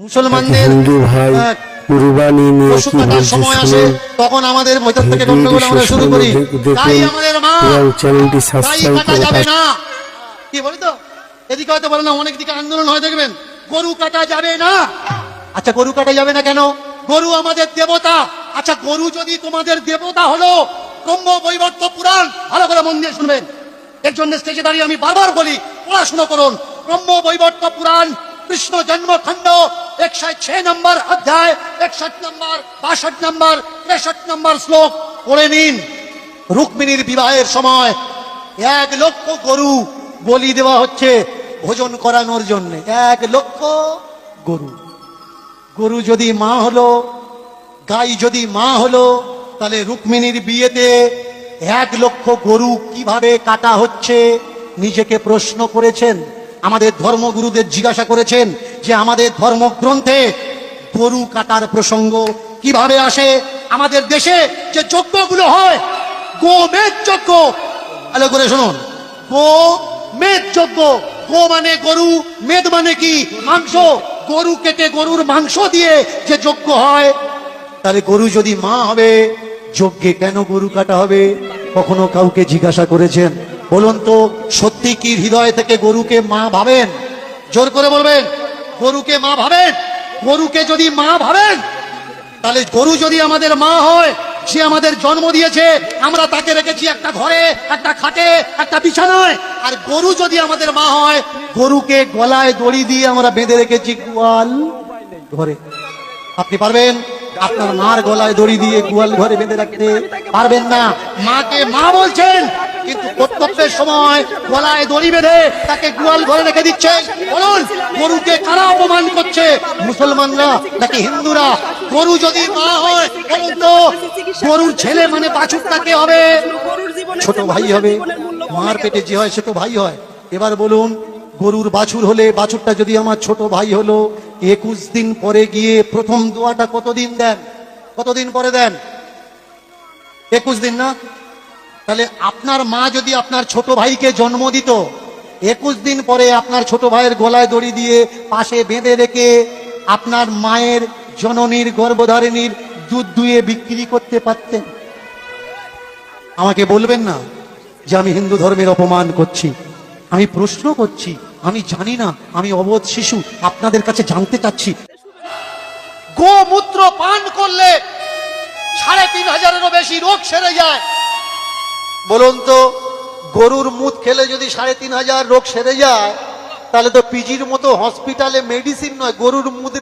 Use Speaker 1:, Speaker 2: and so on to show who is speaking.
Speaker 1: মুসলমানদের
Speaker 2: হিন্দু ভাই কুরবানি নিয়ে
Speaker 1: পশু
Speaker 2: কি
Speaker 1: কাটার
Speaker 2: বলছে
Speaker 1: সময় আসে,
Speaker 2: শুনুন।
Speaker 1: তখন আমাদের ভেতর থেকে গন্ডগোল আমরা শুরু করি। তাই আমাদের মা
Speaker 2: এবং চ্যানেলটি
Speaker 1: তাই
Speaker 2: সাবস্ক্রাইব
Speaker 1: কাটা
Speaker 2: করে
Speaker 1: যাবে না, কি বলি তো, এদিকে হয়তো বলে না, অনেক দিকে আন্দোলন হয় দেখবেন, গরু কাটা যাবে না। আচ্ছা গরু কাটা যাবে না কেন? গরু আমাদের দেবতা। আচ্ছা গরু যদি তোমাদের দেবতা হলো, ব্রহ্ম বৈবর্ত পুরাণ ভালো করে মন দিয়ে শুনবেন, এর জন্য স্টেজে দাঁড়িয়ে আমি বারবার বলি পড়াশোনা করুন। ব্রহ্ম বৈবর্ত পুরাণ কৃষ্ণ জন্মখণ্ড 106 নম্বর অধ্যায় 61 নম্বর 62 নম্বর 63 নম্বর শ্লোক পড়ে নিন। রুক্মিণীর বিবাহের সময় 1 লক্ষ গরু বলি দেওয়া হচ্ছে ভোজন করানোর জন্য। 1 লক্ষ গরু। গরু যদি মা হলো, গাই যদি মা হলো, তাহলে রুক্মিণীর বিয়েতে 1 লক্ষ গরু কিভাবে কাটা হচ্ছে নিজেকে প্রশ্ন করেছেন? আমাদের ধর্মগুরুদের জিজ্ঞাসা করেছেন যে আমাদের ধর্মগ্রন্থে গরু কাটার প্রসঙ্গ কিভাবে আসে? আমাদের দেশে যে যজ্ঞগুলো হয়, গোমেদ যজ্ঞ, ভালো করে শুনুন, গোমেদ যজ্ঞ। গো মানে গরু, মেদ মানে কি? মাংস। গরু কেটে গরুর মাংস দিয়ে যে যজ্ঞ হয়, তাহলে গরু যদি মা হবে, যজ্ঞে কেন গরু কাটা হবে? কখনো কাউকে জিজ্ঞাসা করেছেন? বলুন তো, সত্যি কি হৃদয় থেকে গরুকে মা ভাবেন? জোর করে বলবেন, গরুকে মা ভাবেন? গরুকে যদি মা ভাবেন, তাহলে গরু যদি আমাদের মা হয়, সে আমাদের জন্ম দিয়েছে, আমরা তাকে রেখেছি একটা ঘরে, একটা খাটে, একটা বিছানায়। আর গরু যদি আমাদের মা হয়, গরুকে গলায় দড়ি দিয়ে আমরা বেঁধে রেখেছি গোয়াল ঘরে। আপনি পারবেন আপনার মার গলায় দড়ি দিয়ে গোয়াল ঘরে বেঁধে রাখতে? পারবেন না। মাকে মা বলছেন, কিন্তু কর্তব্যের সময় গলায় দড়ি বেঁধে তাকে গোয়াল ঘরে রেখে দিচ্ছে। বলুন, গরুকে কারা অপমান করছে? মুসলমানরা নাকি হিন্দুরা? গরু যদি মা হয়, বলুন তো, গরুর ছেলে মানে বাছুরটা কে হবে? ছোট ভাই হবে। মার পেটে যে হয় সে তো ভাই হয়। এবার বলুন, গরুর বাছুর হলে, বাছুরটা যদি আমার ছোট ভাই হলো, 21 দিন পরে গিয়ে প্রথম দোয়াটা কতদিন দেন? কতদিন পরে দেন? 21 দিন না? তাহলে আপনার মা যদি আপনার ছোট ভাইকে জন্ম দিত, 21 দিন পরে আপনার ছোট ভাইয়ের গলায় দড়ি দিয়ে পাশে বেঁধে রেখে আপনার মায়ের জননীর গর্ভধারিণীর দুধ দুয়ে বিক্রি করতে পারতেন? আমাকে বলবেন না যে আমি হিন্দু ধর্মের অপমান করছি। আমি প্রশ্ন করছি, আমি জানি না, আমি অবোধ শিশু, আপনাদের কাছে জানতে চাচ্ছি। গোমূত্র পান করলে 3500-এরও বেশি রোগ সেরে যায়। বলুন তো, গরুর মুত খেলে যদি 3500 রোগ সেরে যায়, তাহলে তো পিজির মতো হসপিটালে মেডিসিন নয়, গরুর মুত